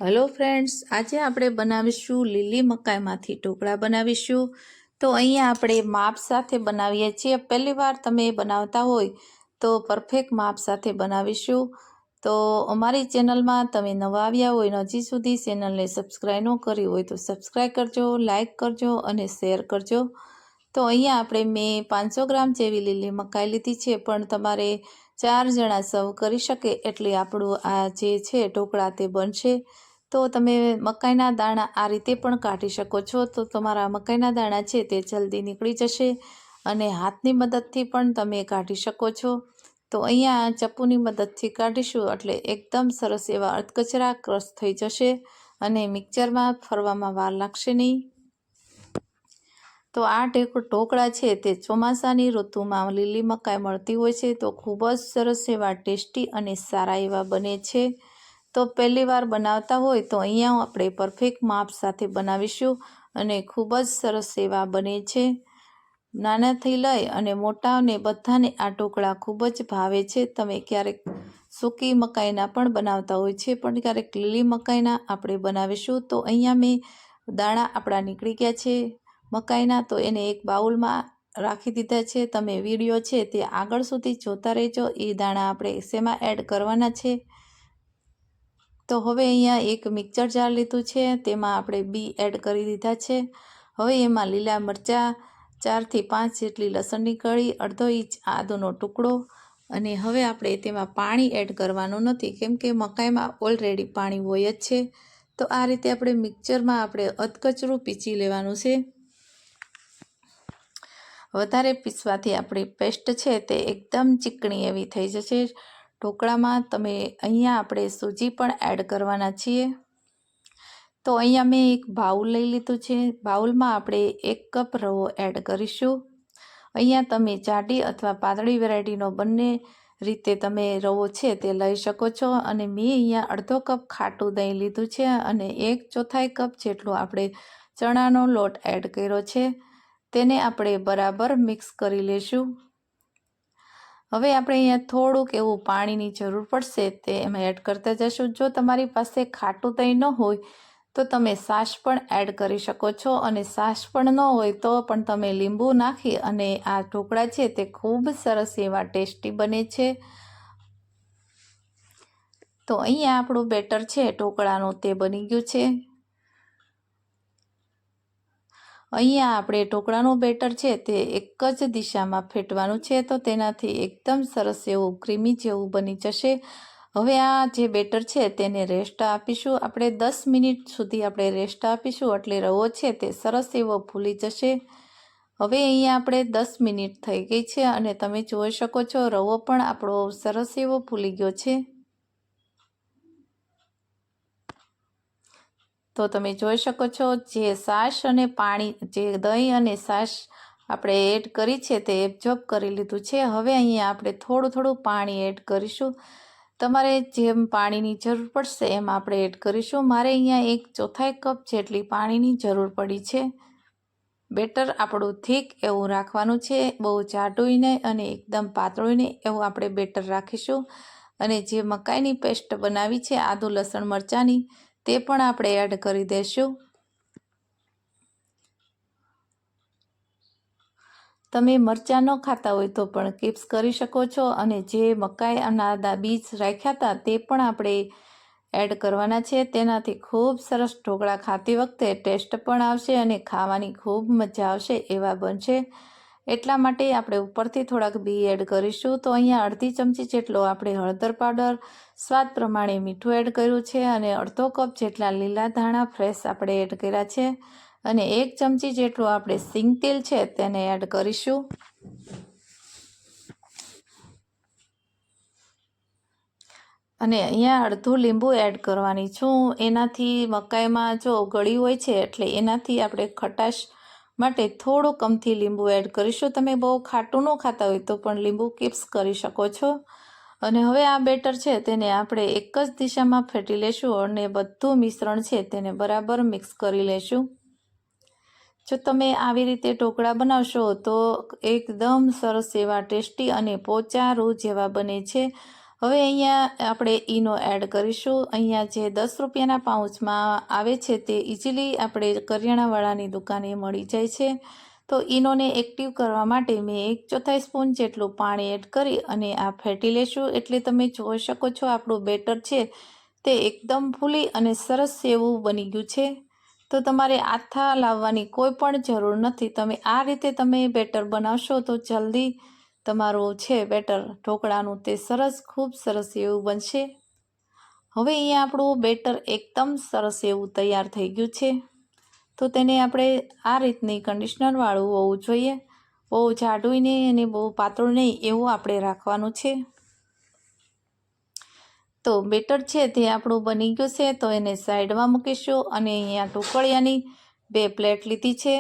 Hello friends, આજે આપણે બનાવીશું લીલી મકાઈમાંથી ઢોકળા બનાવીશું। તો અહીંયા આપણે માપ સાથે બનાવીએ છીએ। પહેલી વાર તમે બનાવતા હોય તો પરફેક્ટ માપ સાથે બનાવીશું। તો અમારી ચેનલમાં તમે નવા આવ્યા હોય ને હજી સુધી ચેનલને સબસ્ક્રાઈબ ન કરી હોય તો સબસ્ક્રાઈબ કરજો, લાઈક કરજો અને શેર કરજો। તો અહીંયા આપણે મેં 500 ગ્રામ જેવી લીલી મકાઈ લીધી છે, પણ તમારે 4 જણા સર્વ કરી શકે એટલે આપણું આ જે છે ઢોકળા તે બનશે। તો તમે મકાઈના દાણા આ રીતે પણ કાઢી શકો છો, તો તમારા મકાઈના દાણા છે તે જલ્દી નીકળી જશે અને હાથની મદદથી પણ તમે કાઢી શકો છો। તો અહીંયા ચપ્પુની મદદથી કાઢીશું એટલે એકદમ સરસ એવા અધકચરા ક્રશ થઈ જશે અને મિક્સરમાં ફરવામાં વાર લાગશે નહીં। તો આ ઢોકળા છે તે ચોમાસાની ઋતુમાં લીલી મકાઈ મળતી હોય છે તો ખૂબ જ સરસ એવા ટેસ્ટી અને સારા એવા બને છે। તો પહેલી વાર બનાવતા હોય તો અહીંયા આપણે પરફેક્ટ માપ સાથે બનાવીશું અને ખૂબ જ સરસ એવા બને છે। નાનાથી લઈ અને મોટાને બધાને આ ઢોકળા ખૂબ જ ભાવે છે। તમે ક્યારેક સૂકી મકાઈના પણ બનાવતા હોય છે, પણ ક્યારેક લીલી મકાઈના આપણે બનાવીશું। તો અહીંયા મેં દાણા આપણા નીકળી ગયા છે મકાઈના, તો એને એક બાઉલમાં રાખી દીધા છે। તમે વિડીયો છે તે આગળ સુધી જોતા રહેજો, એ દાણા આપણે શેમાં એડ કરવાના છે। તો હવે અહીંયા એક મિક્સર જાર લીધું છે, તેમાં આપણે બી એડ કરી દીધા છે। હવે એમાં લીલા મરચાં, 4 થી 5 જેટલી લસણની કળી, અડધો ઇંચ આદુનો ટુકડો અને હવે આપણે તેમાં પાણી એડ કરવાનું નથી, કેમ કે મકાઈમાં ઓલરેડી પાણી હોય જ છે। તો આ રીતે આપણે મિક્સરમાં આપણે અધકચરું પીસી લેવાનું છે। વધારે પીસવાથી આપણી પેસ્ટ છે તે એકદમ ચીકણી એવી થઈ જશે। ઢોકળામાં તમે અહીંયા આપણે સૂજી પણ એડ કરવાના છીએ। તો અહીંયા મેં એક બાઉલ લઈ લીધું છે, બાઉલમાં આપણે 1 કપ રવો એડ કરીશું। અહીંયા તમે જાડી અથવા પાતળી વેરાયટીનો બંને રીતે તમે રવો છે તે લઈ શકો છો। અને મેં અહીંયા અડધો કપ ખાટું દહીં લીધું છે અને 1/4 કપ જેટલો આપણે ચણાનો લોટ એડ કર્યો છે, તેને આપણે બરાબર મિક્સ કરી લેશું। હવે આપણે અહીંયા થોડુંક એવું પાણીની જરૂર પડશે, તે એમાં એડ કરતા જશું। જો તમારી પાસે ખાટું દહીં ન હોય તો તમે છાશ પણ એડ કરી શકો છો, અને છાશ પણ ન હોય તો પણ તમે લીંબુ નાખી અને આ ઢોકળા છે તે ખૂબ સરસ એવા ટેસ્ટી બને છે। તો અહીંયા આપણું બેટર છે ઢોકળાનું તે બની ગયું છે। અહીંયા આપણે ઢોકળાનું બેટર છે તે એક જ દિશામાં ફેટવાનું છે, તો તેનાથી એકદમ સરસ એવું ક્રીમી જેવું બની જશે। હવે આ જે બેટર છે તેને રેસ્ટ આપીશું, આપણે 10 મિનિટ સુધી આપણે રેસ્ટ આપીશું એટલે રવો છે તે સરસ એવો ફૂલી જશે। હવે અહીંયા આપણે 10 મિનિટ થઈ ગઈ છે અને તમે જોઈ શકો છો રવો પણ આપણો સરસ એવો ફૂલી ગયો છે। તો તમે જોઈ શકો છો જે છાશ અને પાણી, જે દહીં અને છાશ આપણે એડ કરી છે તે એબ્ઝોર્બ કરી લીધું છે। હવે અહીંયા આપણે થોડું થોડું પાણી એડ કરીશું, તમારે જેમ પાણીની જરૂર પડશે એમ આપણે એડ કરીશું। મારે અહીંયા 1/4 કપ જેટલી પાણીની જરૂર પડી છે। બેટર આપણું થીક એવું રાખવાનું છે, બહુ જાડું નહીં અને એકદમ પાતળું નહીં, એવું આપણે બેટર રાખીશું। અને જે મકાઈની પેસ્ટ બનાવી છે આદુ લસણ મરચાંની, તે પણ આપણે એડ કરી દઈશું। તમે મરચાં ન ખાતા હોય તો પણ સ્કીપ કરી શકો છો, અને જે મકાઈના બીજ રાખ્યા હતા તે પણ આપણે એડ કરવાના છે। તેનાથી ખૂબ સરસ ઢોકળા ખાતી વખતે ટેસ્ટ પણ આવશે અને ખાવાની ખૂબ મજા આવશે એવા બનશે। એટલા માટે આપણે ઉપરથી થોડાક બી એડ કરીશું। તો અહીંયા અડધી ચમચી જેટલો આપણે હળદર પાવડર, સ્વાદ પ્રમાણે મીઠું એડ કર્યું છે અને અડધો કપ જેટલા લીલા ધાણા ફ્રેશ આપણે એડ કર્યા છે અને 1 ચમચી જેટલું આપણે સિંગ તેલ છે તેને એડ કરીશું। અને અહીંયા અડધું લીંબુ એડ કરવાની છું, એનાથી મકાઈમાં જો ગળી હોય છે એટલે એનાથી આપણે ખટાશ માટે થોડું કમથી લીંબુ એડ કરીશું। તમે બહુ ખાટું ન ખાતા હોય તો પણ લીંબુ સ્કીપ કરી શકો છો। અને હવે આ બેટર છે તેને આપણે એક જ દિશામાં ફેટી લેશું અને બધું મિશ્રણ છે તેને બરાબર મિક્સ કરી લેશું। જો તમે આવી રીતે ઢોકળા બનાવશો તો એકદમ સરસ એવા ટેસ્ટી અને પોચા રૂ જેવા બને છે। હવે અહીંયા આપણે ઈનો એડ કરીશું. અહીંયા જે 10 રૂપિયાના પાઉચમાં આવે છે તે ઇઝીલી આપણે કરિયાણાવાળાની દુકાને મળી જાય છે. તો ઈનોને એક્ટિવ કરવા માટે મેં 1/4 સ્પૂન જેટલું પાણી એડ કરી અને આ ફેટી લેશું. એટલે તમે જોઈ શકો છો આપણું બેટર છે તે એકદમ ફૂલી અને સરસ એવું બની ગયું છે. તો તમારે આથા લાવવાની કોઈ પણ જરૂર નથી. તમે આ રીતે તમે બેટર બનાવશો તો જલ્દી તમારું છે બેટર ઢોકળાનું તે ખૂબ સરસ એવું બનશે. હવે અહીંયા આપણું બેટર એકદમ સરસ એવું તૈયાર થઈ ગયું છે. તો તેને આપણે આ રીતની કન્ડિશનરવાળું હોવું જોઈએ. બહુ જાડું નહીં અને બહુ પાતળું નહીં એવું આપણે રાખવાનું છે. તો બેટર છે તે આપણું બની ગયું છે. તો એને સાઈડમાં મૂકીશું અને અહીંયા ઢોકળિયાની 2 પ્લેટ લીધી છે.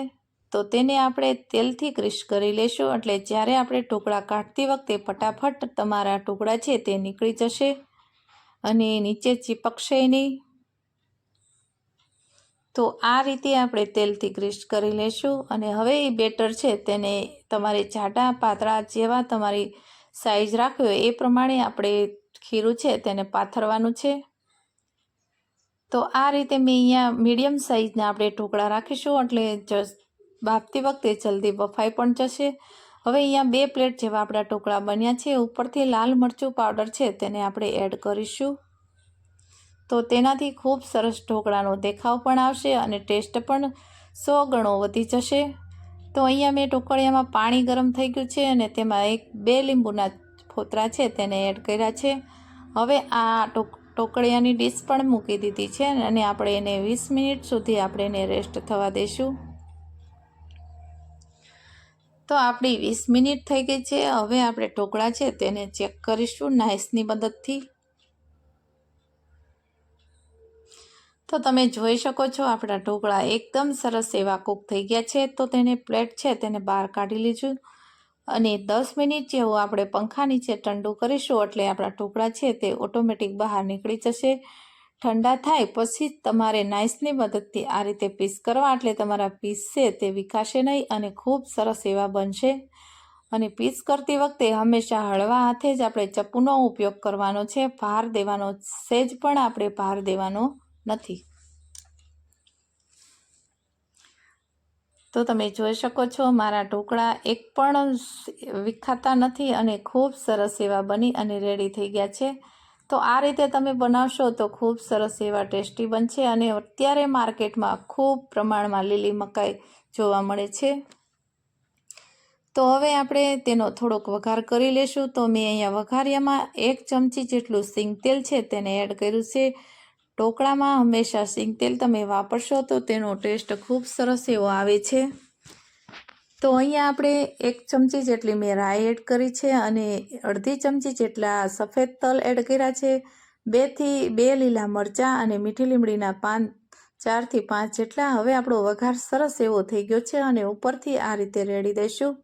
તો તેને આપણે તેલથી ગ્રીસ કરી લેશું. એટલે જ્યારે આપણે ઢોકળા કાઢતી વખતે ફટાફટ તમારા ઢોકળા છે તે નીકળી જશે અને નીચે ચીપકશે નહીં. તો આ રીતે આપણે તેલથી ગ્રીસ કરી લેશું. અને હવે એ બેટર છે તેને તમારે જાડા પાતળા જેવા તમારી સાઈઝ રાખવી હોય એ પ્રમાણે આપણે ખીરું છે તેને પાથરવાનું છે. તો આ રીતે મેં અહીંયા મીડિયમ સાઈઝના આપણે ઢોકળા રાખીશું એટલે બાફતી વખતે જલ્દી બફાઈ પણ જશે. હવે અહીંયા 2 પ્લેટ જેવા આપણા ઢોકળા બન્યા છે. ઉપરથી લાલ મરચું પાવડર છે તેને આપણે એડ કરીશું. તો તેનાથી ખૂબ સરસ ઢોકળાનો દેખાવ પણ આવશે અને ટેસ્ટ પણ 100 ગણો વધી જશે. તો અહીંયા મેં ઢોકળિયામાં પાણી ગરમ થઈ ગયું છે અને તેમાં 2 લીંબુના ફોતરા છે તેને એડ કર્યા છે. હવે આ ઢોકળિયાની ડીશ પણ મૂકી દીધી છે અને આપણે એને 20 મિનિટ સુધી આપણે એને રેસ્ટ થવા દઈશું. તો આપણી 20 મિનિટ થઈ ગઈ છે. હવે આપણે ઢોકળા છે તેને ચેક કરીશું નાઇફની મદદથી. તો તમે જોઈ શકો છો આપણા ઢોકળા એકદમ સરસ એવા કૂક થઈ ગયા છે. તો તેને પ્લેટ છે તેને બહાર કાઢી લીધું અને 10 મિનિટ જેવું આપણે પંખા નીચે ઠંડુ કરીશું એટલે આપણા ઢોકળા છે તે ઓટોમેટિક બહાર નીકળી જશે. ઠંડા થાય પછી તમારે નાઇફની મદદથી આ રીતે પીસ કરવા એટલે તમારા પીસ છે તે વિખાશે નહીં અને ખૂબ સરસ એવા બનશે. અને પીસ કરતી વખતે હંમેશા હળવા હાથે જ આપણે ચપ્પુનો ઉપયોગ કરવાનો છે. ભાર દેવાનો સહેજ પણ આપણે ભાર દેવાનો નથી. તો તમે જોઈ શકો છો મારા ઢોકળા એક પણ વિખાતા નથી અને ખૂબ સરસ એવા બની અને રેડી થઈ ગયા છે. તો આ રીતે તમે બનાવશો તો ખૂબ સરસ એવા ટેસ્ટી બનશે. અને અત્યારે માર્કેટમાં ખૂબ પ્રમાણમાં લીલી મકાઈ જોવા મળે છે. તો હવે આપણે તેનો થોડોક વઘાર કરી લેશું. તો મેં અહીંયા વઘારિયામાં 1 ચમચી જેટલું સિંગ તેલ છે તેને એડ કર્યું છે. ઢોકળામાં હંમેશા સિંગ તેલ તમે વાપરશો તો તેનો ટેસ્ટ ખૂબ સરસ એવો આવે છે. તો અહીંયા આપણે 1 ચમચી જેટલી મેં રાઈ એડ કરી છે અને અડધી ચમચી જેટલા સફેદ તલ એડ કર્યા છે. 2 લીલા મરચાં અને મીઠી લીમડીના પાન 4 થી 5 જેટલા. હવે આપણો વઘાર સરસ એવો થઈ ગયો છે અને ઉપરથી આ રીતે રેડી દઈશું.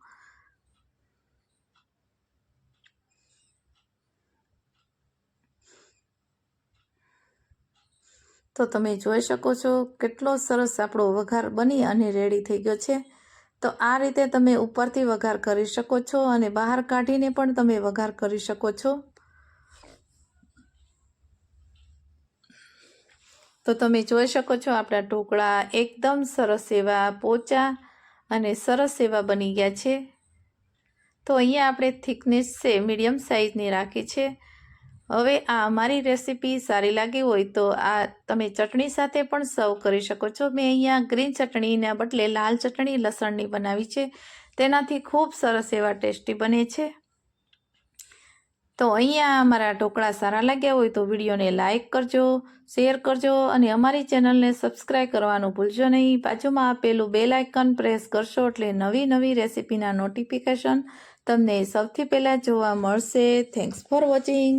તો તમે જોઈ શકો છો કેટલો સરસ આપણો વઘાર બની અને રેડી થઈ ગયો છે. તો આ રીતે તમે ઉપરથી વઘાર કરી શકો છો અને બહાર કાઢીને પણ તમે વઘાર કરી શકો છો. તો તમે જોઈ શકો છો આપણા ઢોકળા એકદમ સરસ એવા પોચા અને સરસ એવા બની ગયા છે. તો અહીંયા આપણે થિકનેસ છે મીડિયમ સાઇઝની રાખી છે. હવે આ અમારી રેસીપી સારી લાગી હોય તો આ તમે ચટણી સાથે પણ સર્વ કરી શકો છો. મેં અહીંયા ગ્રીન ચટણીના બદલે લાલ ચટણી લસણની બનાવી છે. તેનાથી ખૂબ સરસ એવા ટેસ્ટી બને છે. તો અહીંયા અમારા ઢોકળા સારા લાગ્યા હોય તો વિડીયોને લાઇક કરજો, શેર કરજો અને અમારી ચેનલને સબસ્ક્રાઈબ કરવાનું ભૂલજો નહીં. બાજુમાં આપેલું બેલ આઇકન પ્રેસ કરશો એટલે નવી રેસીપીના નોટિફિકેશન તમને સૌથી પહેલાં જોવા મળશે. Thanks for watching.